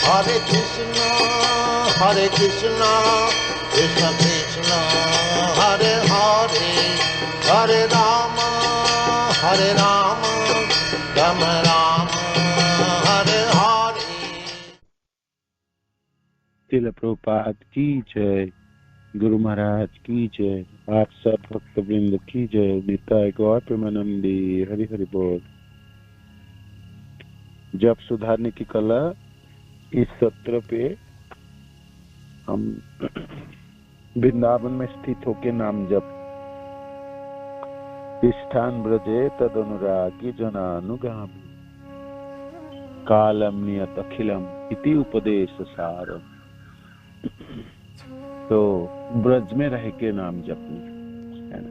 Hare Krishna, Krishna Krishna, Hare Hare, Hare Rama, Rama Rama, Hare Hare. Srila Prabhupada की जय, गुरु महाराज की जय, आप सब भक्त वृंद की जय, निताय गौर प्रेमानंदी, हरि हरि बोल। जप सुधारने की कला, इस सत्र पे हम वृंदावन में स्थित होके नाम जप, तिष्ठान ब्रजे तद अनुरागी जनानुगामी, कालम नियत अखिलम इति उपदेश सार। तो ब्रज में रह के नाम जपना है ना,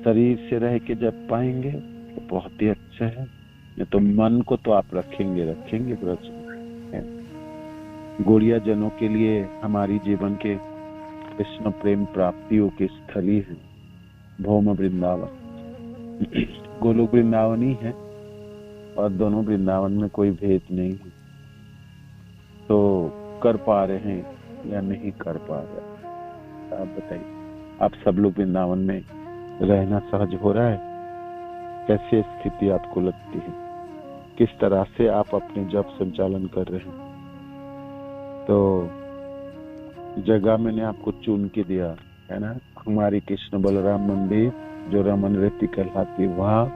शरीर से रह के जप पाएंगे तो बहुत ही अच्छा है, नहीं तो मन को तो आप रखेंगे ब्रज में। गौड़िया जनों के लिए हमारी जीवन के कृष्ण प्रेम प्राप्तियों की स्थली है भौम वृंदावन। गोलोक वृंदावन ही है और दोनों वृंदावन में कोई भेद नहीं है। तो कर पा रहे हैं या नहीं कर पा रहे, आप बताइए। आप सब लोग वृंदावन में रहना सहज हो रहा है? कैसे स्थिति आपको लगती है? किस तरह से आप अपने जप संचालन कर रहे हैं? तो जगह मैंने आपको चुन के दिया है ना, हमारी कृष्ण बलराम मंदिर जो रमन रेती कहलाती, वहाँ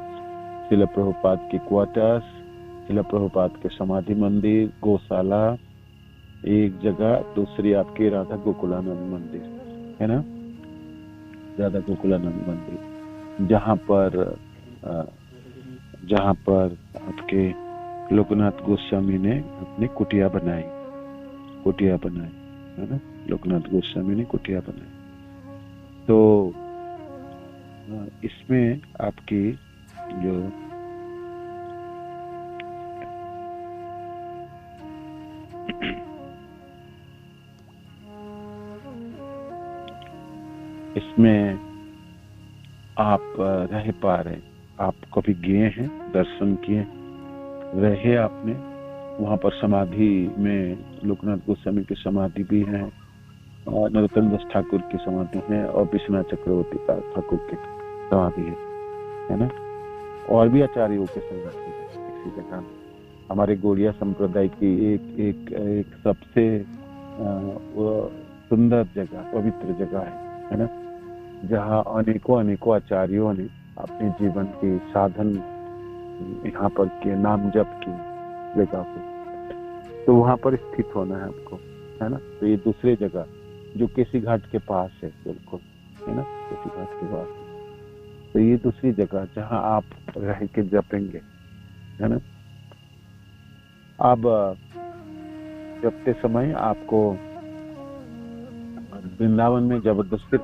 श्रील प्रभुपाद की क्वार्टर्स, श्रील प्रभुपाद के समाधि मंदिर, गौशाला एक जगह, दूसरी आपकी राधा गोकुलानंद मंदिर है ना, राधा गोकुलानंद मंदिर, जहाँ पर आपके लोकनाथ गोस्वामी ने अपनी कुटिया बनाई है ना, लोकनाथ गोस्वामी ने कुटिया बनाई। तो इसमें आपकी जो इसमें आप रह पा रहे, आप कभी गए हैं, दर्शन किए, रहे आपने वहां पर। समाधि में लोकनाथ गोस्वामी की समाधि भी है और नरोत्तम दास ठाकुर की समाधि है और विश्वनाथ चक्रवर्ती ठाकुर की समाधि है ना, और भी आचार्यों के समाधि है इसी जगह। हमारे गौड़िया संप्रदाय की एक सबसे सुंदर जगह, पवित्र जगह है ना, जहाँ अनेकों आचार्यों ने अपने जीवन के साधन यहाँ पर के नाम जप की जगह को, तो वहां पर स्थित होना है आपको, है ना। तो ये दूसरे जगह जो केसी घाट के पास है, बिल्कुल है ना, केसी घाट के पास, तो ये दूसरी जगह जहाँ आप रह के जपेंगे, है ना। अब जपते समय आपको वृंदावन में जबरदस्ती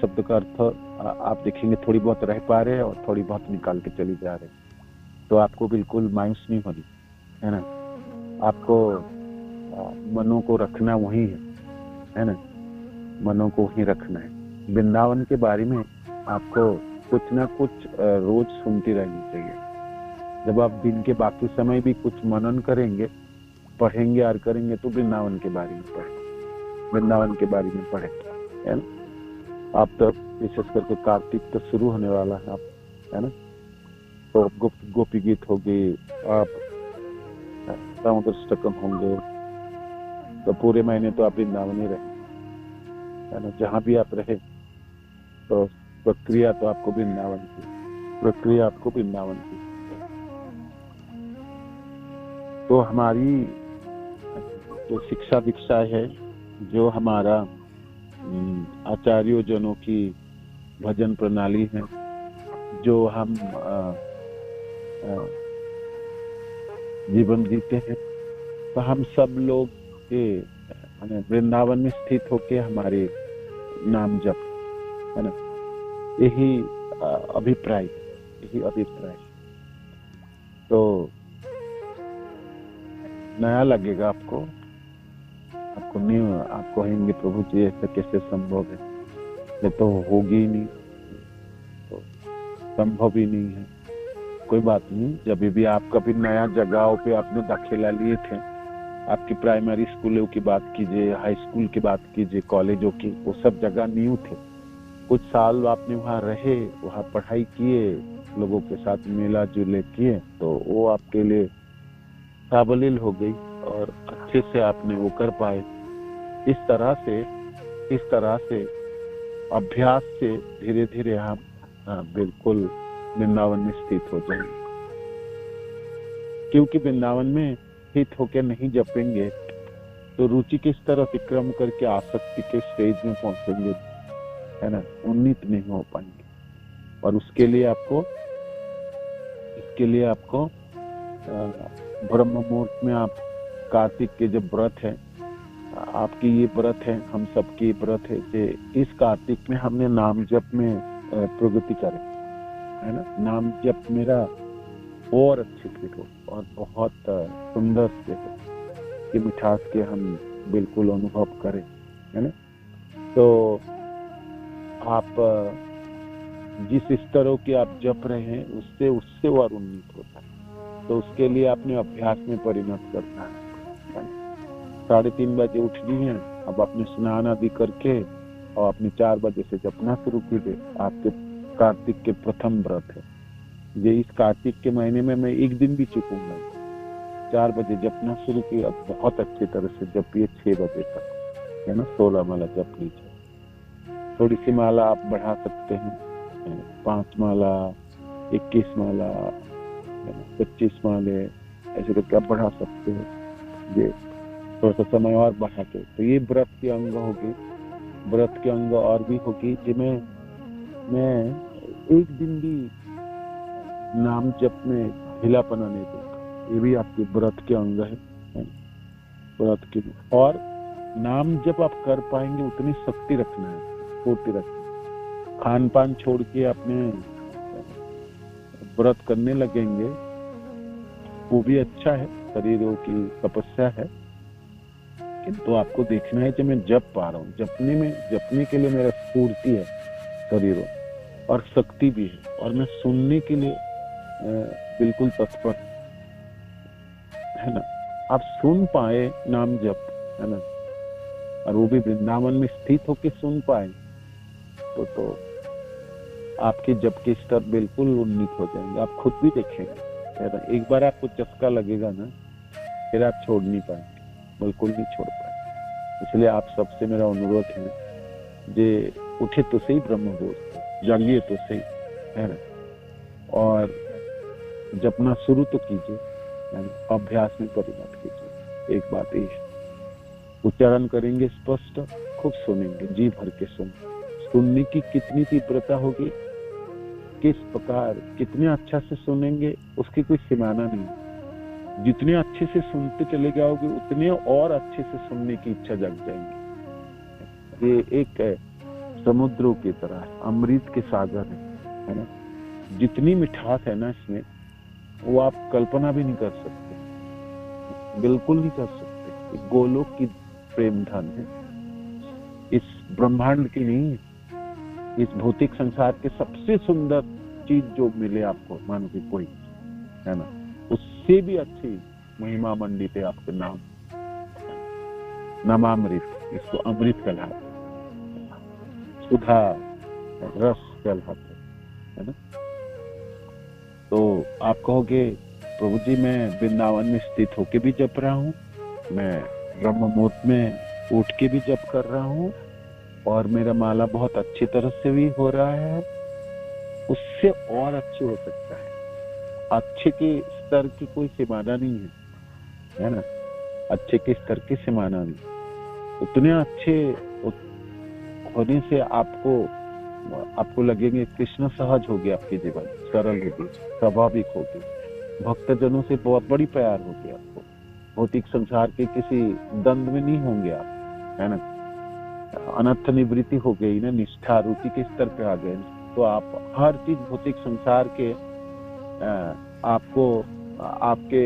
शब्द का अर्थ आप देखेंगे, थोड़ी बहुत रह पा रहे हैं और थोड़ी बहुत निकाल के चली जा रहे, तो आपको बिल्कुल मायूस नहीं होनी, है ना। आपको मनों को रखना वही है ना, मनों को वही रखना है। वृंदावन के बारे में आपको कुछ ना कुछ रोज सुनती रहनी चाहिए। जब आप दिन के बाकी समय भी कुछ मनन करेंगे, पढ़ेंगे और करेंगे, तो वृंदावन के बारे में पढ़ें, है ना। आप तो विशेष करके कार्तिक तो शुरू होने वाला है, आप है ना, तो गोपी गीत होगी, आप दामोदराष्टकम होंगे, तो पूरे महीने तो आप वृंदावन ही रहे, है ना। जहाँ भी आप रहे तो प्रक्रिया तो आपको वृंदावन की, तो हमारी जो शिक्षा दीक्षा है, जो हमारा आचार्यों जनों की भजन प्रणाली है, जो हम जीवन जीते हैं, तो हम सब लोग के वृंदावन में स्थित होके हमारे नाम जप, है ना, यही अभिप्राय। तो नया लगेगा आपको नहीं, आप कहेंगे प्रभु जी ऐसा कैसे संभव है, ये तो होगी ही नहीं, तो संभव ही नहीं है। कोई बात नहीं। जब भी आप कभी नया जगहों पे आपने दाखिला लिए थे, आपकी प्राइमरी स्कूलों की बात कीजिए, हाई स्कूल की बात कीजिए, कॉलेजों की, वो सब जगह न्यू थे। कुछ साल आपने वहाँ रहे, वहाँ पढ़ाई किए, लोगों के साथ मिला जुले किए, तो वो आपके लिए साबलील हो गई और अच्छे से आपने वो कर पाए। इस तरह से अभ्यास से धीरे धीरे हम बिल्कुल वृंदावन में स्थित हो जाएंगे। क्योंकि वृंदावन में स्थित होकर नहीं जपेंगे तो रुचि किस तरह अतिक्रम करके आसक्ति के स्टेज में पहुंचेंगे, है ना, उन्नीत नहीं हो पाएंगे। और उसके लिए आपको ब्रह्म मुहूर्त में आप कार्तिक के जब व्रत है, आपकी ये व्रत है, हम सबकी ये व्रत है कि इस कार्तिक में हमने नाम जप में प्रगति करें, है ना। नाम जप मेरा और अच्छे से हो और बहुत सुंदर से हो कि मिठास के हम बिल्कुल अनुभव करें, है ना। तो आप जिस स्तरों की आप जप रहे हैं उससे और उन्नीत होता है। तो उसके लिए आपने अभ्यास में परिणत करना है। 3:30 बजे उठ गई हैं, अब अपने स्नान आदि करके और अपने 4 बजे से जपना शुरू कीजिए। आपके कार्तिक के प्रथम व्रत है ये। इस कार्तिक के महीने में मैं एक दिन भी चूकूंगा। 4 बजे जपना शुरू किया, अब बहुत अच्छी तरह से जपिए 6 बजे तक, है ना। 16 माला जप लीजिए। थोड़ी सी माला आप बढ़ा सकते हैं, 5 माला, 21 माला, 25 माले, ऐसे करके आप बढ़ा सकते हैं। ये थोड़ा सा समय और बढ़ा के, तो ये व्रत के अंग होगी। व्रत के अंग और भी होगी जिनमें मैं एक दिन भी नाम जप में ढीलापना नहीं दूंगा। ये भी आपके व्रत के अंग है, व्रत के। और नाम जप आप कर पाएंगे उतनी शक्ति रखना है, स्फूर्ति रखना। खान पान छोड़ के अपने व्रत करने लगेंगे, वो भी अच्छा है, शरीरों की तपस्या है, किंतु आपको देखना है कि मैं जप पा रहा हूँ। जपने के लिए मेरा स्फूर्ति है शरीरों, और शक्ति भी है, और मैं सुनने के लिए बिल्कुल तत्पर, है ना। आप सुन पाए नाम जप, है ना, और वो भी वृंदावन में स्थित होकर सुन पाए, तो आपके जप के स्तर बिल्कुल उन्नीत हो जाएंगे। आप खुद भी देखेंगे, है ना। एक बार आपको चस्का लगेगा ना, फिर आप छोड़ नहीं पाएंगे, बिल्कुल नहीं छोड़ पाएंगे। इसलिए आप सबसे मेरा अनुरोध है, जे उठे तो सही ब्रह्म मुहूर्त, जागिए तो सही, है ना, और जपना शुरू तो कीजिए, अभ्यास में परिणत कीजिए। एक बात ये, उच्चारण करेंगे स्पष्ट, खूब सुनेंगे, जी भर के सुनने की कितनी तीव्रता होगी, किस प्रकार, कितने अच्छा से सुनेंगे, उसकी कोई सीमाना नहीं। जितने अच्छे से सुनते चले जाओगे उतने और अच्छे से सुनने की इच्छा जग जाएंगी। ये एक समुद्रों की तरह है, अमृत के सागर है ना। जितनी मिठास है ना इसमें, वो आप कल्पना भी नहीं कर सकते, बिल्कुल नहीं कर सकते। गोलोक की प्रेम धन है, इस ब्रह्मांड की नहीं, इस भौतिक संसार के सबसे सुंदर चीज जो मिले आपको, मानो कि कोई, है ना, उससे भी अच्छी महिमा मंडित है आपके नाम, नमामृत। इसको अमृत कहलाते, सुधा रस कहलाते, है ना। तो आप कहोगे प्रभु जी मैं वृंदावन में स्थित होके भी जप रहा हूँ, मैं ब्रह्म मुहूर्त में उठ के भी जप कर रहा हूँ, और मेरा माला बहुत अच्छी तरह से भी हो रहा है। उससे और अच्छे हो सकता है। अच्छे के स्तर की कोई सीमाना नहीं है ना। अच्छे के स्तर की सीमाना नहीं। उतने अच्छे होने से आपको लगेंगे कृष्ण सहज हो गया, आपके जीवन सरल होगी, स्वाभाविक होगी, भक्तजनों से बहुत बड़ी प्यार होगी आपको, भौतिक संसार के किसी द्वंद में नहीं होंगे आप, है ना। अनर्थ निवृत्ति हो गई ना, निष्ठा रुचि के स्तर पे आ गए, तो आप हर चीज भौतिक संसार के आपको आपके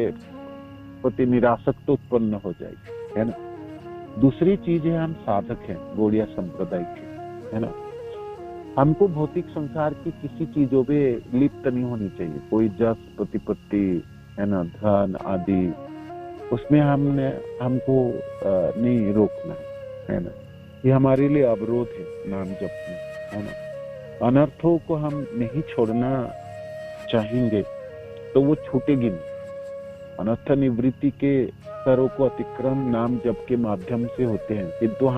प्रति निरासक्त उत्पन्न हो जाएगी, है ना। दूसरी चीज है, हम साधक हैं गौड़िया संप्रदाय के, है ना। हमको भौतिक संसार की किसी चीजों पे लिप्त नहीं होनी चाहिए। कोई जस प्रतिपत्ति है ना, धन आदि, उसमें हमको नहीं रोकना है ना। ये हमारे लिए अवरोध है नाम जप में, है ना। अनर्थों को हम नहीं छोड़ना चाहेंगे तो वो छूटेगी नहीं। अनर्थ निवृत्ति के स्तरों को अतिक्रम नाम जप के माध्यम से होते हैं, किंतु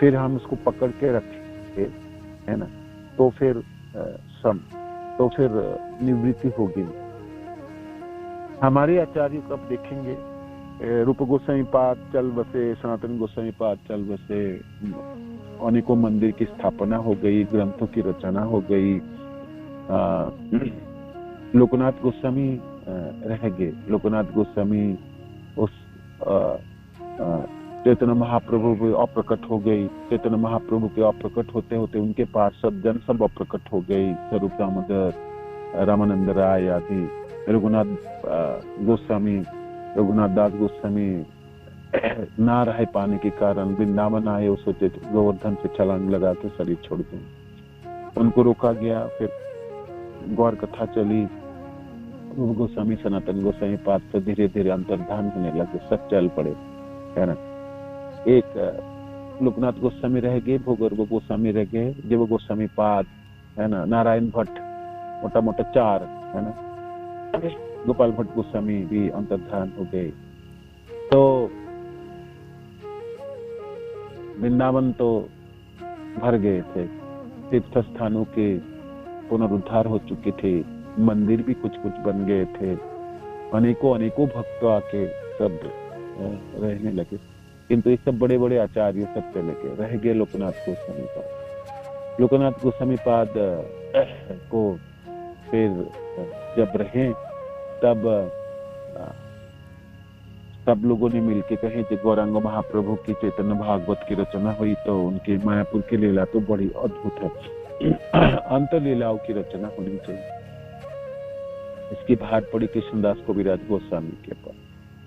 फिर हम उसको पकड़ के रखेंगे, है ना, तो फिर निवृत्ति होगी। हमारे आचार्य को आप देखेंगे, रूप गोस्वामी पाद चल बसे, सनातन गोस्वामी पाद चल बसे, अनेकों मंदिर की स्थापना हो गई, ग्रंथों की रचना हो गई। लोकनाथ गोस्वामी रह गए। लोकनाथ गोस्वामी उस चैतन्य महाप्रभु के अप्रकट हो गई। चैतन्य महाप्रभु के अप्रकट होते होते उनके पार्षद जन सब अप्रकट हो गई। स्वरूप दामोदर, रामानंद राय आदि। रघुनाथ गोस्वामी, रघुनाथ दास गोस्वामी ना रह पाने के कारण वृंदावन आए, वो सोचे गोवर्धन से छलांग लगा के शरीर छोड़ दें, उनको रोका गया। फिर गौर कथा चली, गोस्वामी सनातन गोस्वामी पाद से धीरे धीरे अंतर्धान होने लगे, सब चल पड़े, है ना। एक लोकनाथ गोस्वामी रह गए, भोगर्भ गोस्वामी रह गए, जीव गोस्वामी पाद, है ना, नारायण भट्ट, मोटा मोटा 4, है ना। गोपाल भट्ट गोस्वामी भी अंतर्धान हो गए। तो वृंदावन तो भर गए थे, तीर्थ स्थानों के पुनरुद्धार हो चुके थे, मंदिर भी कुछ कुछ बन गए थे, अनेकों भक्त आके सब रहने लगे। किंतु ये सब बड़े बड़े आचार्य सब चले गए, रह गए लोकनाथ गोस्वामी पाद। लोकनाथ गोस्वामी पाद को फिर जब रहे तब सब लोगों ने मिलके कहे कि गौरांग महाप्रभु की चैतन्य भागवत की रचना हुई, तो उनके मायापुर की लीला तो बड़ी अद्भुत है, अंत लीलाओं की रचना होनी चाहिए। इसकी भार पड़ी कृष्णदास कविराज गोस्वामी के पास।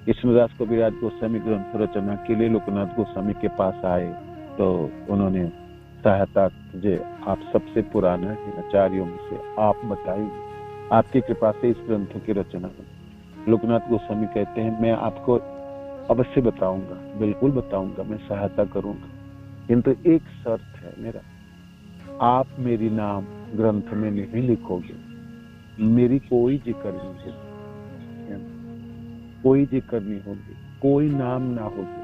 कृष्णदास कविराज गोस्वामी ग्रंथ रचना के लिए लोकनाथ गोस्वामी के पास आए, तो उन्होंने सहायता, जे आप सबसे पुराना है आचार्यों में से, आप बताइए, आपकी कृपा से इस ग्रंथ की रचना हुई। लोकनाथ गोस्वामी कहते हैं, मैं आपको अवश्य बताऊंगा, बिल्कुल बताऊंगा, मैं सहायता करूंगा, किंतु एक शर्त है मेरा, आप मेरी नाम ग्रंथ में नहीं लिखोगे, मेरी कोई जिक्र नहीं है, कोई जिक्र नहीं होगी, कोई नाम ना होगी,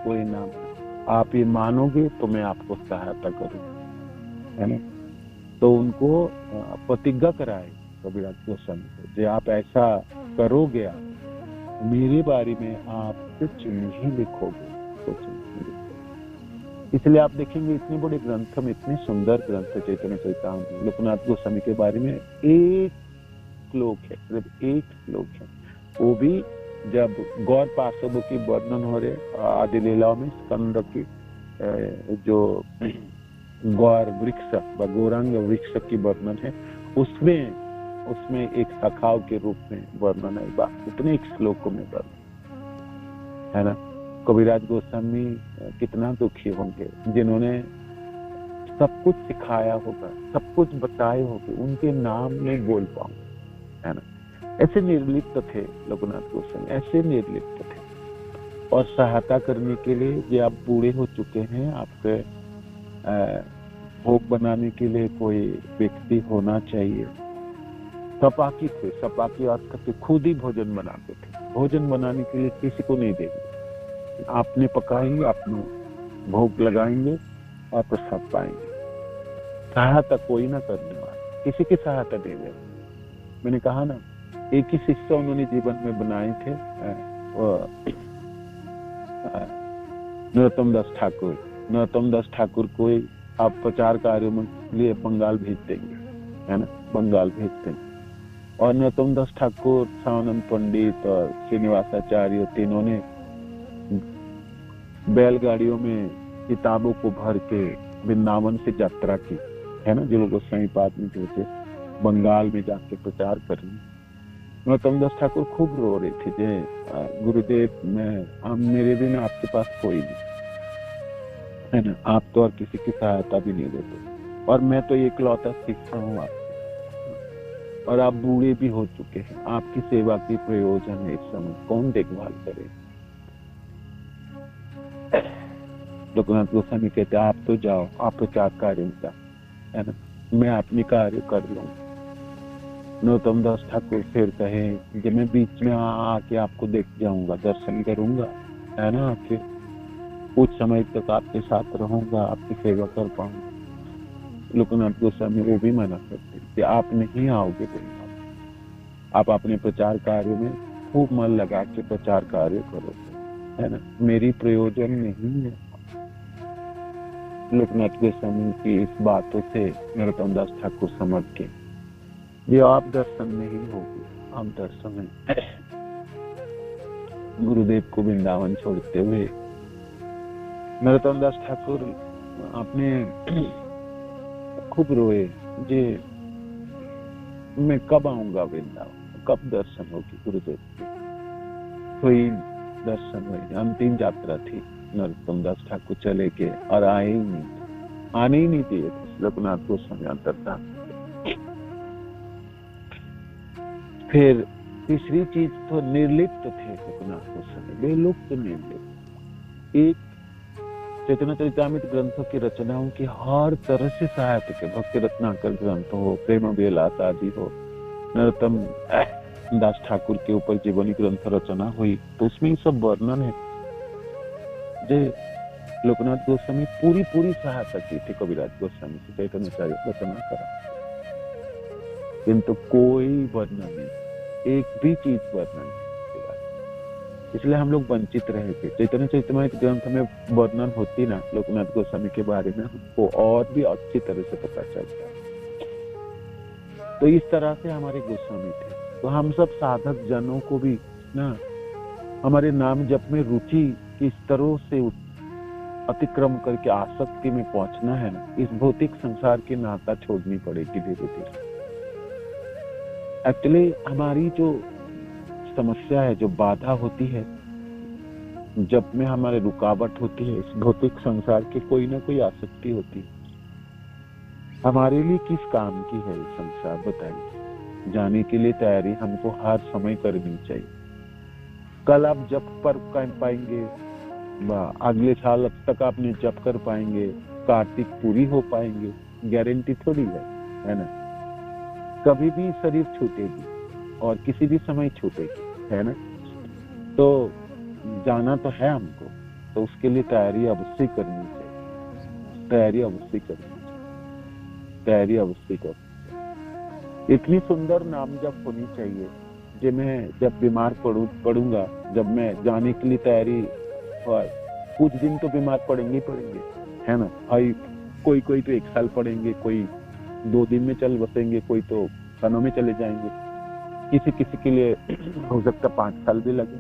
कोई नाम ना। आप ये मानोगे तो मैं आपको सहायता करूंगा, है ना। तो उनको प्रतिज्ञा कराए कविराज गोस्वामी को, जो आप ऐसा करोगे, आप मेरे बारे में आप कुछ नहीं लिखोगे, कुछ नहीं लिखोगे। इसलिए आप देखेंगे इतने बड़े ग्रंथ में, इतने सुंदर ग्रंथ चैतन्य चरितामृत, लोकनाथ गोस्वामी के बारे में एक श्लोक है, सिर्फ एक श्लोक है, वो भी जब गौर पार्षदों की वर्णन हो रहे आदि लीलाओं में, स्कंद की जो गौर वृक्ष व गौरांग वृक्ष की वर्णन है, उसमें एक शाखाओं के रूप में वर्णन है, इतने एक श्लोक में वर्णन है ना। कविराज गोस्वामी कितना दुखी होंगे, जिन्होंने सब कुछ सिखाया होगा, सब कुछ बताए होंगे, उनके नाम में बोल पाऊं, है ना। ऐसे निर्लिप्त थे लोकनाथ गोस्वामी, ऐसे निर्लिप्त थे। और सहायता करने के लिए, ये आप बूढ़े हो चुके हैं, आपके भोग बनाने के लिए कोई व्यक्ति होना चाहिए। सपाकी थे, सपाकी अर्थ करते खुद ही भोजन बनाते थे, भोजन बनाने के लिए किसी को नहीं देंगे, आपने पकाएंगे, आपने भोग लगाएंगे और प्रसाद पाएंगे। सहायता कोई ना करने वाला, किसी की सहायता दे दे। मैंने कहा ना, एक ही शिष्य उन्होंने जीवन में बनाए थे, नरोत्तम दास ठाकुर। नरोत्तम दास ठाकुर को आप प्रचार कार्यों में लिए बंगाल भेज देंगे, है ना, बंगाल भेज देंगे। और नरोत्तम दास ठाकुर, सावनंद पंडित और श्रीनिवासाचार्य, तीनों ने बैलगाड़ियों में किताबों को भर के वृंदावन से यात्रा की, है ना, जो लोग गोस्वामी पाद में थे, बंगाल में जाके प्रचार करने। नरोत्तम दास ठाकुर खूब रो रहे थे, जे गुरुदेव, मेरे बिना आपके पास कोई नहीं, है ना, आप तो और किसी की सहायता भी नहीं देते। और मैं तो इकलौता शिष्य हूँ आपसे, और आप बूढ़े भी हो चुके हैं। आपकी सेवा की प्रयोजन है इस समय, कौन देखभाल करे? लोकनाथ गोस्वामी कहते आप तो जाओ, आप तो क्या कार्य का है ना, मैं अपनी कार्य कर लूँ। नरोत्तम दास ठाकुर फिर कहे जब मैं बीच में आके आपको देख जाऊंगा, दर्शन करूंगा, है ना, फिर कुछ समय तक आपके साथ रहूंगा, आपकी सेवा कर पाऊंगा। लोकनाथ गोस्वामी वो भी मना करते कि आप नहीं आओगे वृंदावन, आप अपने प्रचार कार्य में खूब मन लगा के प्रचार कार्य करो, है ना, मेरी प्रयोजन नहीं है। लोकनाथ गोस्वामी की इस बातों से नरोत्तम दास ठाकुर समझ के ये आप दर्शन नहीं होगी, हम दर्शन है। गुरुदेव को वृंदावन छोड़ते हुए नरोत्तम दास ठाकुर अपने खूब रोए, जे मैं कब आऊंगा वृंदावन, कब दर्शन होगी गुरुदेव की। कोई दर्शन हुई, अंतिम यात्रा थी, नरोत्तम दास ठाकुर चले गए और आए ही नहीं, आने ही नहीं दिए लोकनाथ गोस्वामी अंतर्धान। फिर तीसरी चीज तो निर्लिप्त थे लोकनाथ गोस्वामी, बेलुप्त निर्लिप्त। एक चैतन्य चरितामृत ग्रंथों की रचनाओं की हर तरह से सहायता के, भक्ति रत्नाकर ग्रंथ हो, प्रेम विलास आदि हो, नरोत्तम दास ठाकुर के ऊपर जीवनी ग्रंथ रचना हुई, तो उसमें सब वर्णन है। जो लोकनाथ गोस्वामी पूरी सहायता की थी कविराज गोस्वामी से चैतन्य चरित रचना करा, किंतु कोई वर्णन नहीं, एक भी चीज वर्णन नहीं, इसलिए हम लोग वंचित रहे थे। चैतन्य चरितामृत ग्रंथ में वर्णन होती ना लोकनाथ गोस्वामी के बारे में, हमको और भी अच्छी तरह से पता चलता। तो इस तरह से हमारे गोस्वामी थे। तो हम सब साधक जनों को भी ना हमारे नाम जप में रुचि किस तरह से अतिक्रम करके आसक्ति में पहुंचना है ना, इस भौतिक संसार की नाता छोड़नी पड़ेगी धीरे धीरे। एक्चुअली हमारी जो समस्या है, जो बाधा होती है, जब में हमारे रुकावट होती है, इस भौतिक संसार की कोई ना कोई आसक्ति होती है। हमारे लिए किस काम की है ये संसार, बताइए। जाने के लिए तैयारी हमको हर समय करनी चाहिए। कल आप जप पर पाएंगे, अगले साल तक आपने जप कर पाएंगे, कार्तिक पूरी हो पाएंगे, गारंटी थोड़ी है ना। कभी भी शरीर छूटेगी और किसी भी समय छूटेगी, है ना। तो जाना तो है हमको, तो उसके लिए तैयारी अवश्य करनी चाहिए, तैयारी अवश्य करनी चाहिए, तैयारी अवश्य करनी। इतनी सुंदर नाम जप होनी चाहिए जो मैं जब बीमार पड़ूंगा, जब मैं जाने के लिए तैयारी, और कुछ दिन तो बीमार पड़ेंगे है ना भाई। कोई तो 1 साल पड़ेंगे, कोई 2 दिन में चल बसेंगे, कोई तो सालों में चले जाएंगे, किसी के लिए हो सकता 5 साल भी लगे।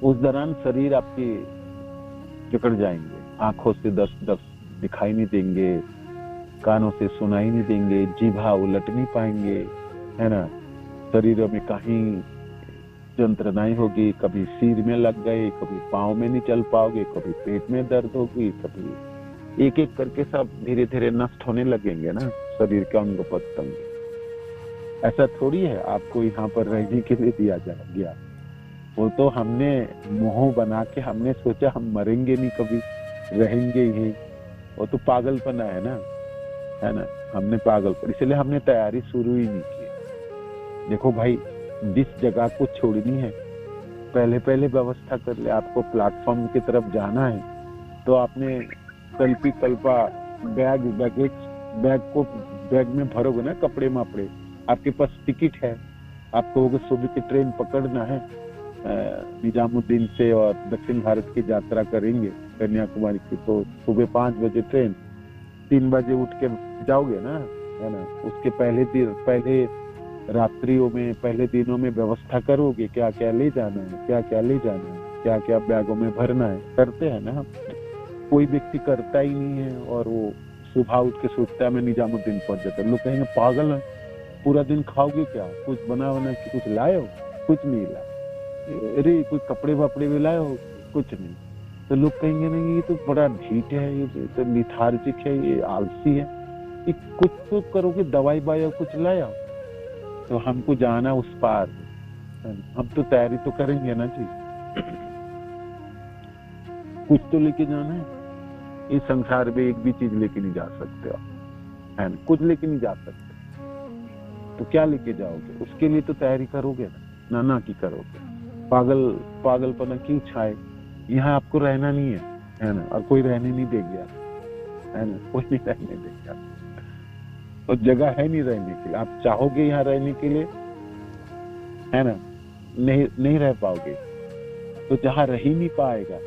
उस दौरान शरीर आपकी जकड़ जाएंगे, आंखों से दस दिखाई नहीं देंगे, कानों से सुनाई नहीं देंगे, जीभा उलट नहीं पाएंगे, है ना। शरीर में कहीं यंत्रणाएं होगी, कभी सिर में लग गए, कभी पाँव में नहीं चल पाओगे, कभी पेट में दर्द होगी, कभी एक करके सब धीरे धीरे नष्ट होने लगेंगे ना शरीर के अंग प्रत्यंग। ऐसा थोड़ी है आपको यहाँ पर रहने के लिए दिया जा गया। वो तो हमने मोह बना के हमने सोचा हम मरेंगे नहीं, कभी रहेंगे ही। वो तो पागलपना है ना, हमने पागलपन, इसलिए हमने तैयारी शुरू ही नहीं की। देखो भाई, जिस जगह को छोड़नी है पहले व्यवस्था कर ले। आपको प्लेटफॉर्म की तरफ जाना है तो आपने कल्पा बैग में भरोगे ना, कपड़े मापड़े, आपके पास टिकट है, आपको सुबह की ट्रेन पकड़ना है निजामुद्दीन से, और दक्षिण भारत की यात्रा करेंगे कन्याकुमारी की, तो सुबह 5 बजे ट्रेन, 3 बजे उठ के जाओगे ना, है ना। उसके पहले रात्रियों में, पहले दिनों में व्यवस्था करोगे, क्या क्या ले जाना है, क्या क्या बैगों में भरना है, करते हैं ना हम। कोई व्यक्ति करता ही नहीं है, और वो सुबह उठ के सोचता है मैं निजामुद्दीन पहुंच जाता है। लोग कहेंगे पागल है, पूरा दिन खाओगे क्या, कुछ बना के कुछ लाए हो, कुछ नहीं लाए। अरे कोई कपड़े वपड़े भी लाए हो, कुछ नहीं। तो लोग कहेंगे नहीं ये तो बड़ा ढीठ है, ये तो लिथार्जिक है, ये आलसी है, ये कुछ तो करोगे, दवाई बाया कुछ लाया। तो हमको जाना उस पार, हम तो तैयारी तो करेंगे ना जी, कुछ तो लेके जाना है। इस संसार में एक भी चीज लेके नहीं जा सकते हो, है ना, कुछ लेके नहीं जा सकते। तो क्या लेके जाओगे? उसके लिए तो तैयारी करोगे ना, ना की करोगे। पागलपना क्यों छाए? यहाँ आपको रहना नहीं है ना, और कोई रहने नहीं देगा, है ना, कोई नहीं रहने देगा। तो जगह है नहीं रहने के लिए। आप चाहोगे यहाँ रहने के लिए, है ना, नहीं रह पाओगे। तो जहाँ रह ही नहीं पाएगा,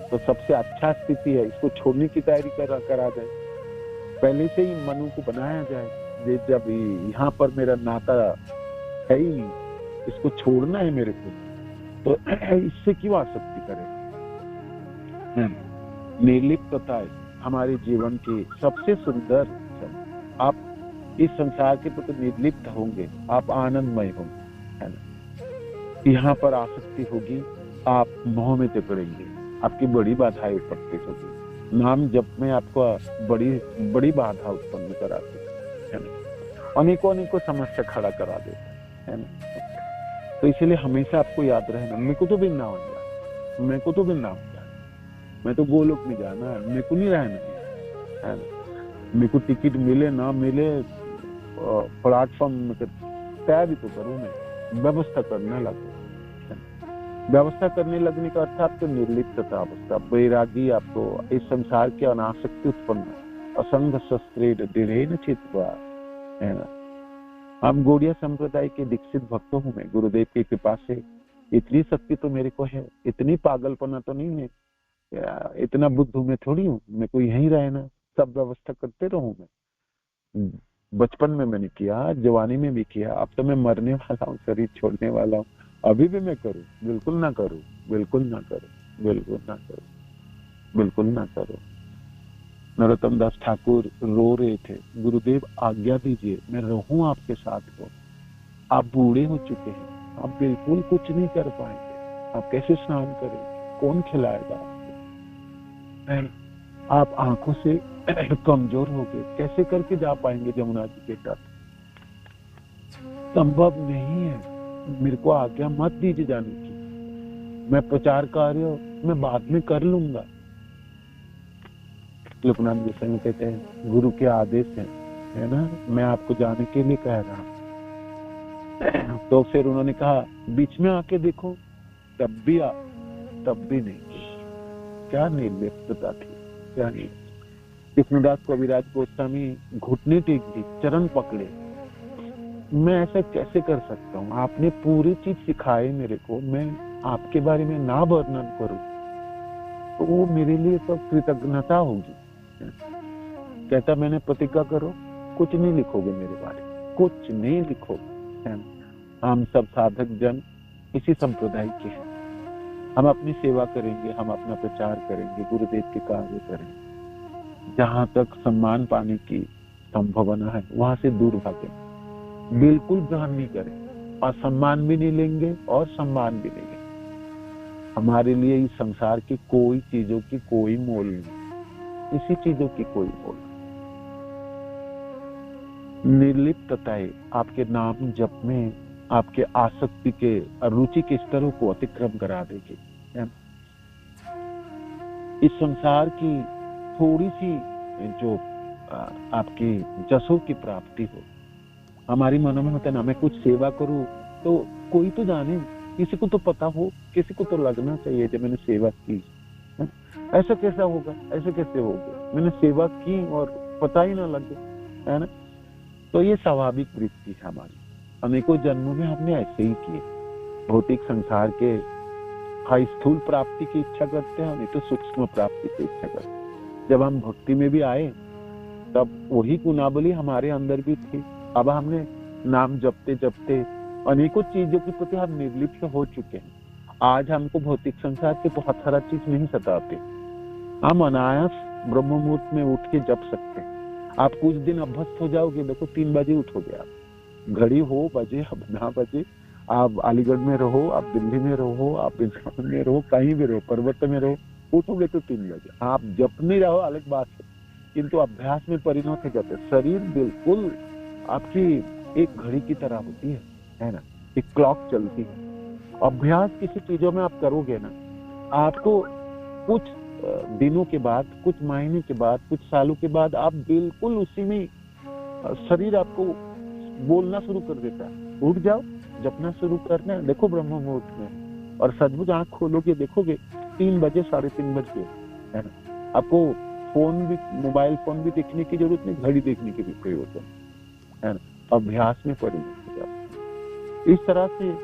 तो सबसे अच्छा स्थिति है इसको छोड़ने की तैयारी करा जाए, पहले से ही मनु को बनाया जाए। जब यहाँ पर मेरा नाता है ही नहीं, इसको छोड़ना है मेरे को, तो इससे क्यों आसक्ति करें? निर्लिप्तता है हमारे जीवन की सबसे सुंदर। आप इस संसार के प्रति निर्लिप्त होंगे, आप आनंदमय होंगे, है ना। यहाँ पर आसक्ति होगी, आप मोह में जकड़ेंगे, आपकी बड़ी बाधाएं उपस्थित होगी। नाम जप में आपको बड़ी बाधा उत्पन्न कराते है ना, अनेकों समस्या खड़ा करा देते है ना। तो इसलिए हमेशा आपको याद रहना, मेरे को तो भी ना हो जाए, मेरे को तो भी ना हो जाए, मैं तो गोलोक में जाना है, मेरे को नहीं रहना है ना। मेरे को टिकट मिले ना मिले, प्लेटफॉर्म में तय भी तो करूँ, मैं व्यवस्था करने लगूँ। व्यवस्था करने लगने का अर्थ आपको निर्लिप्तता अवस्था, वैरागी, आपको इस संसार की अनासक्ति उत्पन्न, असंग शस्त्रे दृढ़ेन चित्वा, है ना। हम गौड़िया संप्रदाय के दीक्षित भक्त हूँ मैं, गुरुदेव की कृपा से इतनी शक्ति तो मेरे को है, इतनी पागलपना तो नहीं है, इतना बुद्धू में थोड़ी हूँ मैं को यहीं रहना, सब व्यवस्था करते रहूं मैं। बचपन में मैंने किया, जवानी में भी किया, अब तो मैं मरने वाला हूँ, शरीर छोड़ने वाला हूँ, अभी भी मैं करूँ? बिल्कुल ना करूँ, बिल्कुल ना करूँ, बिल्कुल ना करूँ, बिल्कुल ना करूँ। नरोत्तम दास ठाकुर रो रहे थे, गुरुदेव आज्ञा दीजिए मैं रहूं आपके साथ को। आप बूढ़े हो चुके हैं, आप बिल्कुल कुछ नहीं कर पाएंगे, आप कैसे स्नान करेंगे, कौन खिलाएगा आपको? आप आंखों से कमजोर हो गए, कैसे करके जा पाएंगे जमुना जी के तट? संभव नहीं है, मेरे को आज्ञा मत दीजिए जाने की, मैं प्रचार कार्य मैं बाद में कर लूंगा। लोकनाथ गोस्वामी कहते हैं गुरु के आदेश है ना, मैं आपको जाने के लिए कह रहा हूं। तो फिर उन्होंने कहा बीच में आके देखो, तब भी नहीं। क्या निर्लिप्तता थी, क्या नहीं। कृष्णदास कविराज गोस्वामी घुटने टेक दी, चरण पकड़े, मैं ऐसा कैसे कर सकता हूँ? आपने पूरी चीज सिखाई मेरे को, मैं आपके बारे में ना वर्णन करूं तो वो मेरे लिए तो कृतज्ञता होगी। कहता मैंने प्रतिज्ञा करो, कुछ नहीं लिखोगे मेरे बारे में, कुछ नहीं लिखोगे। हम सब साधक जन इसी संप्रदाय के हैं, हम अपनी सेवा करेंगे, हम अपना प्रचार करेंगे, गुरुदेव के कार्य करेंगे। जहां तक सम्मान पाने की संभावना है वहां से दूर भागें, बिल्कुल ग्रहण नहीं करें, और सम्मान भी नहीं लेंगे और सम्मान भी नहीं लेंगे। हमारे लिए इस संसार की कोई चीजों की कोई मोल नहीं, इसी चीजों की कोई मोल। निर्लिप्तता आपके नाम जप में आपके आसक्ति के रुचि के स्तरों को अतिक्रम करा देगी। इस संसार की थोड़ी सी जो आपकी जसों की प्राप्ति हो, हमारी मनों में होता है ना, मैं कुछ सेवा करूं तो कोई तो जाने, किसी को तो पता हो, किसी को तो लगना चाहिए जब मैंने सेवा की। ऐसा कैसा होगा, ऐसे कैसे होगा, मैंने सेवा की और पता ही ना लगे, है ना। तो ये स्वाभाविक वृत्ति है हमारी, अनेकों जन्मों में हमने ऐसे ही किए। भौतिक संसार के स्थूल प्राप्ति की इच्छा करते हैं, नहीं तो सूक्ष्म प्राप्ति की इच्छा करते हैं। जब हम भक्ति में भी आए तब वही गुणावली हमारे अंदर भी थी। अब हमने नाम जपते जपते अनेकों चीजों के प्रति हम निर्लिप्त हो चुके हैं। आज हमको भौतिक संसार के बहुत सारा चीज नहीं सताते, हम अनायास ब्रह्म मुहूर्त में उठ के जप सकते हैं। आप कुछ दिन अभ्यस्त हो जाओगे, देखो 3 बजे उठोगे आप, घड़ी हो बजे अब ना बजे, आप अलीगढ़ में रहो, आप दिल्ली में रहो, आप वृंदावन में रहो, कहीं भी रहो, पर्वत में रहो, उठोगे तो 3 बजे। आप जप नहीं रहो अलग बात है, किंतु अभ्यास में परिणत हो जाते। शरीर बिल्कुल आपकी एक घड़ी की तरह होती है ना, एक क्लॉक चलती है। अभ्यास किसी चीजों में आप करोगे ना, आपको कुछ दिनों के बाद, कुछ महीने के बाद, कुछ सालों के बाद आप बिल्कुल उसी में शरीर आपको बोलना शुरू कर देता है, उठ जाओ, जपना शुरू करना है। देखो ब्रह्म मुहूर्त में, और सचमुच आंख खोलोगे देखोगे 3 बजे, 3:30 बज गए, है ना। आपको फोन भी, मोबाइल फोन भी देखने की जरूरत नहीं, घड़ी देखने की भी प्रयोजन है ना। अभ्यास में परिणत हो जाता। इस तरह से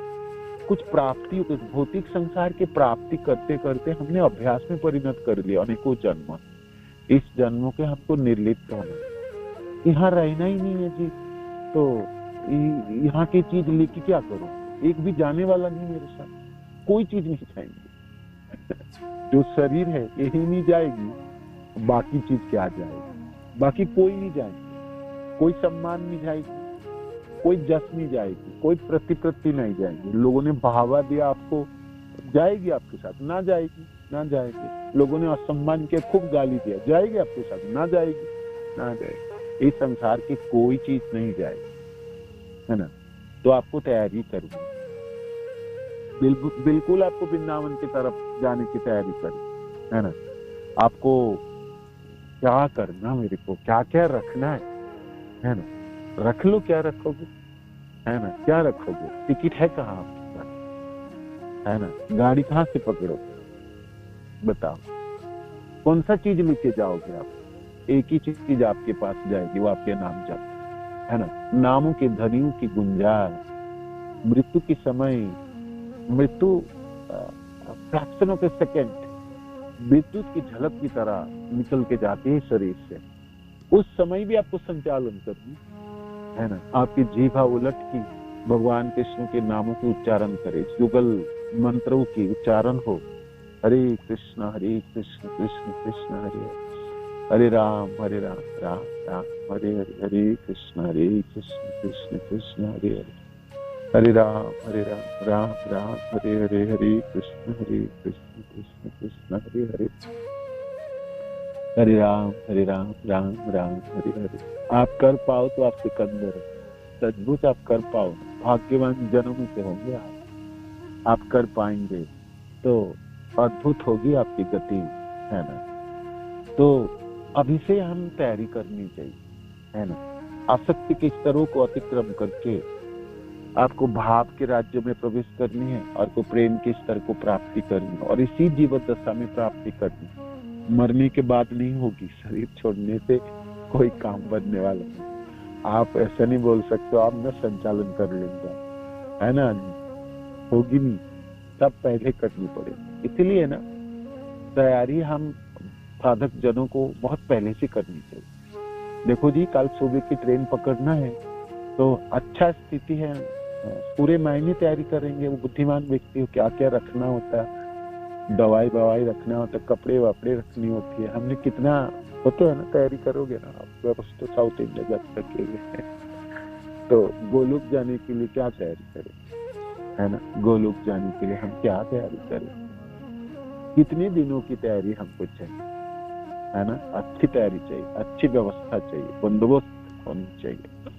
कुछ प्राप्ति, भौतिक संसार की प्राप्ति करते करते हमने अभ्यास में परिणत कर लिया अनेकों जन्म। इस जन्मों के हमको निर्लिप्त होना, यहाँ रहना ही नहीं है जी, तो यहाँ की चीज लेके क्या करूं? एक भी जाने वाला नहीं मेरे साथ, कोई चीज नहीं जाएंगे। जो शरीर है यही नहीं जाएगी, बाकी चीज क्या जाएगी? बाकी कोई नहीं जाएगी, कोई सम्मान नहीं जाएगी, कोई जस नहीं जाएगी, कोई प्रतिपत्ति नहीं जाएगी। लोगों ने बढ़ावा दिया आपको, जाएगी आपके साथ? ना जाएगी, ना जाएगी। लोगों ने असम्मान किया, खूब गाली दिया, जाएगी आपके साथ? ना जाएगी, ना जाएगी। इस संसार की कोई चीज नहीं जाएगी, है ना। तो आपको तैयारी करनी, बिल्कुल आपको वृंदावन की तरफ जाने की तैयारी करनी, है ना। आपको क्या करना, मेरे को क्या क्या रखना है ना। रख लो, क्या रखोगे, है ना, क्या रखोगे? टिकट है कहाँ आपके पास, है ना। गाड़ी कहाँ से पकड़ोगे, बताओ? कौन सा चीज लेके जाओगे आप? एक ही चीज आपके पास जाएगी, वो आपके नाम जप, है ना। नामों के धनियों की गुंजार, मृत्यु के समय, मृत्यु फ्रैक्शन ऑफ ए सेकेंड, विद्युत की झलक की तरह निकल के जाती है शरीर से। उस समय भी आपको संचालन करनी, है ना। आपकी जीभा उलट की भगवान कृष्ण के नामों के उच्चारण करे, युगल मंत्रों की उच्चारण हो। हरे कृष्ण कृष्ण कृष्ण हरे हरे, हरे राम राम राम हरे हरे, हरे कृष्ण कृष्ण कृष्ण हरे हरे, हरे राम राम राम हरे हरे, हरे कृष्ण कृष्ण कृष्ण हरे हरे, हरे राम राम राम हरे हरे। आप कर पाओ तो आप सिकंदर, सचमुच आप कर पाओ, भाग्यवान जन्म से होंगे आप कर पाएंगे तो अद्भुत होगी आपकी गति, है ना। तो अभी से हम तैयारी करनी चाहिए, है ना। आसक्ति के स्तरों को अतिक्रम करके आपको भाव के राज्य में प्रवेश करनी है, और को प्रेम के स्तर को प्राप्ति करनी है, और इसी जीवन दशा में प्राप्ति करनी है। मरने के बाद नहीं होगी, शरीर छोड़ने से कोई काम बनने वाला नहीं। आप ऐसा नहीं बोल सकते आप मैं संचालन कर लूंगा, है ना, होगी नहीं, तब पहले करनी पड़ेगी। इसलिए ना तैयारी हम साधक जनों को बहुत पहले से करनी चाहिए। देखो जी, कल सुबह की ट्रेन पकड़ना है तो अच्छा स्थिति है, पूरे महीने तैयारी करेंगे। वो बुद्धिमान व्यक्ति हो, क्या क्या रखना होता है, दवाई रखना होता है, कपड़े वपड़े रखनी होती है। हमने कितना होता है ना, तैयारी करोगे ना आप, व्यवस्था साउथ इंडिया जा सकेंगे। तो गोलोक जाने के लिए क्या तैयारी करें, है ना। गोलोक जाने के लिए हम क्या तैयारी करें, कितने दिनों की तैयारी हमको चाहिए, है ना। अच्छी तैयारी चाहिए, अच्छी व्यवस्था चाहिए, बंदोबस्त होनी चाहिए,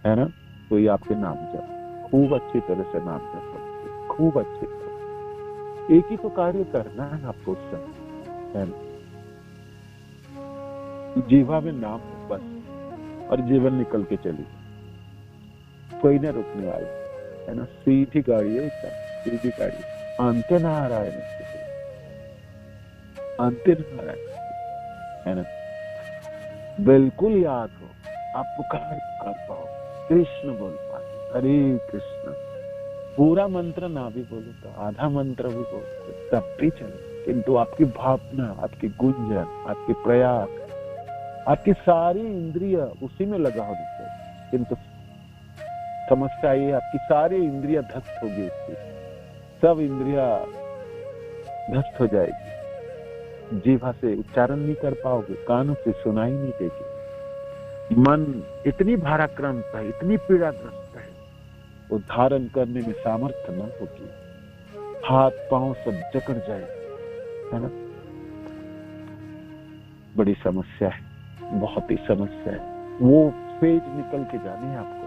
है ना। तो ये आपके नाम जप, खूब अच्छी तरह से नाम जप, खूब अच्छी तरह। एक ही तो कार्य करना है आपको, है ना। जीवा में नाम हो बस, और जीवन निकल के चली, कोई ना रुकने वाला, है ना। सीधी गाड़ी है, सीधी गाड़ी, अंत्य नारायण, अंत्य नारायण, है ना। बिल्कुल याद हो, आप पुकार पाओ, कृष्ण बोल पाए, हरे कृष्ण। पूरा मंत्र ना भी बोलो तो आधा मंत्र भी बोलो तब भी चले, किंतु आपकी भावना, आपकी गुंजन, आपके प्रयास, आपकी सारी इंद्रिय उसी में लगा होनी चाहिए। किंतु समस्या ये, आपकी सारी इंद्रिया ध्वस्त होगी, उसकी सब इंद्रिया ध्वस्त हो जाएगी, जीवा से उच्चारण नहीं कर पाओगे, कानों से सुनाई नहीं देगी, मन इतनी भाराक्रांत है, इतनी पीड़ाग्रस्त है, वो धारण करने में सामर्थ्य न होगी, हाथ पांव सब जकड़ जाए, है ना। बड़ी समस्या है, बहुत ही समस्या है। वो फेज निकल के जानी है आपको,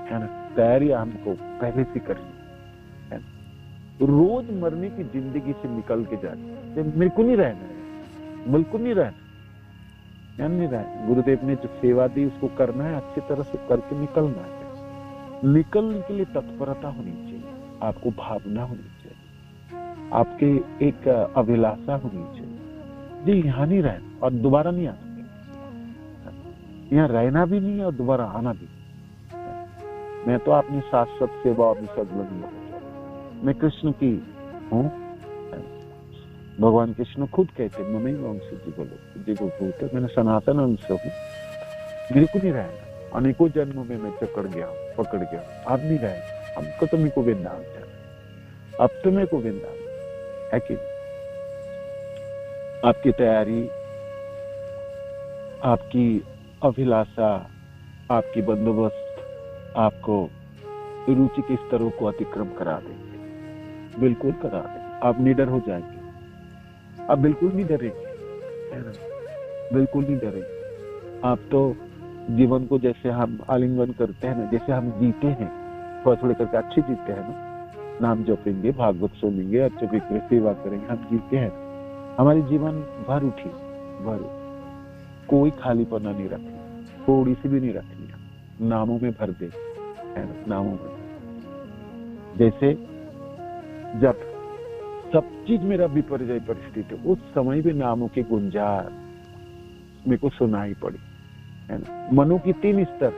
है ना। तैयारी हमको पहले से करनी है ना। रोज मरने की जिंदगी से निकल के जानी, मेरे को नहीं रहना है, बिल्कुल नहीं रहना, ध्यान नहीं रहना। गुरुदेव ने जो सेवा दी उसको करना है, अच्छी तरह से करके निकलना है। निकलने के लिए तत्परता होनी चाहिए, आपको भावना होनी चाहिए, आपके एक अभिलाषा होनी चाहिए। जी यहाँ नहीं रहना और दोबारा नहीं आना, यहाँ रहना भी नहीं है और दोबारा आना भी। मैं तो अपनी शाश्वत सेवा में संलग्न हूँ, मैं कृष्ण की हूँ। भगवान कृष्ण खुद कहते ममई वंश जीवो भूत, मैंने सनातन अंश हूँ, मेरे को नहीं रहना। अनेकों जन्मों में मैं चकड़ गया, पकड़ गया, अब नहीं रहना। हमको तो मेरे को वृंदावन जाना, अब तो मेरे को वृंदावन है कि आपकी तैयारी, आपकी अभिलाषा, आपकी बंदोबस्त आपको रुचि के स्तरों को अतिक्रम करा देंगे, बिल्कुल करा देंगे। आप निडर हो जाएंगे, आप बिल्कुल नहीं डरेंगे, है ना, बिल्कुल नहीं डरेंगे। आप तो जीवन को जैसे हम आलिंगन करते हैं ना, जैसे हम जीते हैं, थोड़ा थोड़ा करके अच्छे जीते हैं ना, नाम जपेंगे, भागवत सुनेंगे, अच्छे विग्रह सेवा करेंगे, हम जीते हैं। हमारी जीवन भर उठी, भर कोई खालीपना नहीं रखनी, थोड़ी सी भी नहीं रखनी, नामों में भर दे, है ना, नामों में। जैसे जब सब चीज मेरा विपर्यय परिस्थिति, उस समय भी नामों की गुंजार मेरे को सुनाई पड़ी, है ना। मनो की 3 स्तर,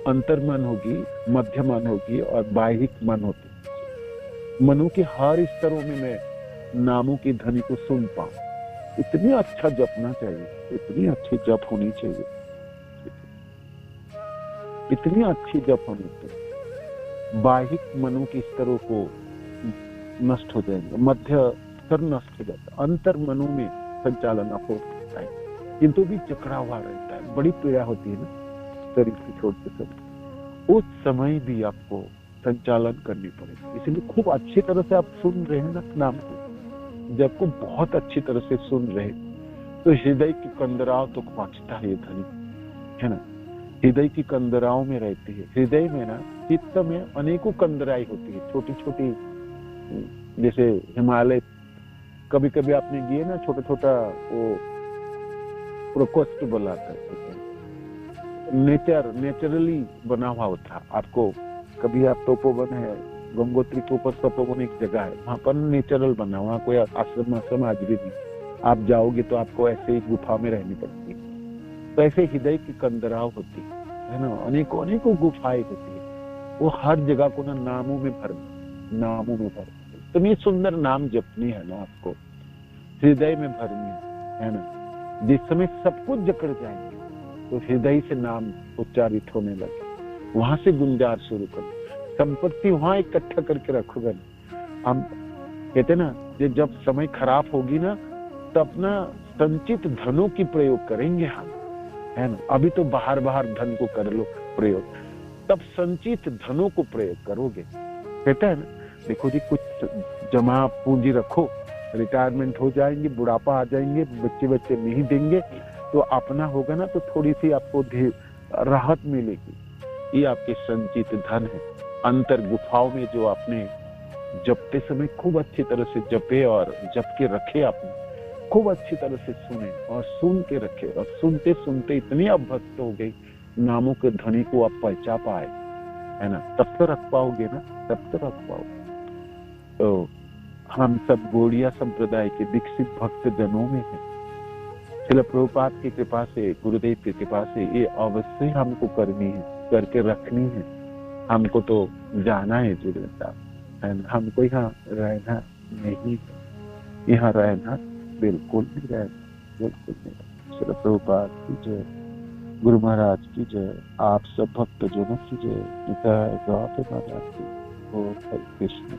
अंतर्मन होगी, मध्य मन होगी और बाह्यिक मन होती। मनो के हर स्तरों में मैं नामों की ध्वनि को सुन पाऊं। इतनी अच्छा जपना चाहिए, इतनी अच्छी जप होनी चाहिए, इतनी अच्छी जप होनी चाहिए। बाह्यिक मनो के स्तरों को नष्ट हो जाएंगे, मध्य स्तर नष्ट हो जाता है, अंतर मनो में संचालन आप हो सकता है, किंतु भी जकड़ा हुआ रहता है, बड़ी पीड़ा होती है ना शरीर से छोड़ते समय। उस समय भी आपको संचालन करनी पड़ेगी। इसलिए खूब अच्छी तरह से आप सुन रहे हैं ना नाम को, जब को बहुत अच्छी तरह से सुन रहे तो हृदय की कंदराव तो पहुंचता है, ये ध्वनि, है ना, हृदय की कंदराओं में रहती है। हृदय में ना, चित्त में अनेकों कंदराई होती है, छोटी छोटी, जैसे हिमालय, कभी कभी आपने किए ना, छोटा छोटा वो प्रकोष्ठ बनाता है, नेचुरली बना हुआ होता है। आपको कभी आप तपोवन है, गंगोत्री के ऊपर तपोवन एक जगह है, वहां पर नेचुरल बना, वहाँ कोई आश्रम आज भी नहीं। आप जाओगे तो आपको ऐसे ही गुफा में रहनी पड़ती है। तो ऐसे हृदय की कंदराव होती है ना, अनेकों अनेकों गुफाएं होती है, वो हर जगह को ना नामों में भर, नामों में भर। तो ये सुंदर नाम जपनी है ना, आपको हृदय में भरनी है ना। जिस समय सब कुछ जकड़ जाएंगे तो हृदय से नाम उच्चारित होने लगे, वहां से गुंजार शुरू करो, संपत्ति वहां इकट्ठा करके रखोगे ना। हम कहते ना, जब समय खराब होगी ना, तब ना संचित धनों की प्रयोग करेंगे हम, है ना। अभी तो बाहर बाहर धन को कर लो प्रयोग, तब संचित धनों को प्रयोग करोगे। कहते हैं ना, देखो जी, कुछ जमा पूंजी रखो, रिटायरमेंट हो जाएंगे, बुढ़ापा आ जाएंगे, बच्चे नहीं देंगे, तो अपना होगा ना, तो थोड़ी सी आपको राहत मिलेगी। ये आपके संचित धन है। अंतर गुफाओं में जो आपने जपते समय खूब अच्छी तरह से जपे और जप के रखे, आपने खूब अच्छी तरह से सुने और सुन के रखे, और सुनते सुनते इतनी अभ्यस्त हो गई नामों के ध्वनि को आप पहचान पाए, है ना, तब तो रख पाओगे ना, तब तो रख पाओगे। तो हम सब गौड़िया संप्रदाय के दीक्षित भक्त जनों में हैं। श्रील प्रभुपाद की कृपा से, गुरुदेव की कृपा से ये अवश्य हमको करनी है, करके रखनी है। हमको तो जाना है जीवन, हमको यहाँ रहना नहीं, यहाँ रहना बिल्कुल नहीं रहना, बिल्कुल नहीं। श्रील प्रभुपाद की जय, गुरु महाराज की जय, आप सब भक्त जनों की जय, गौतम महाराज की। ओ हरे कृष्ण।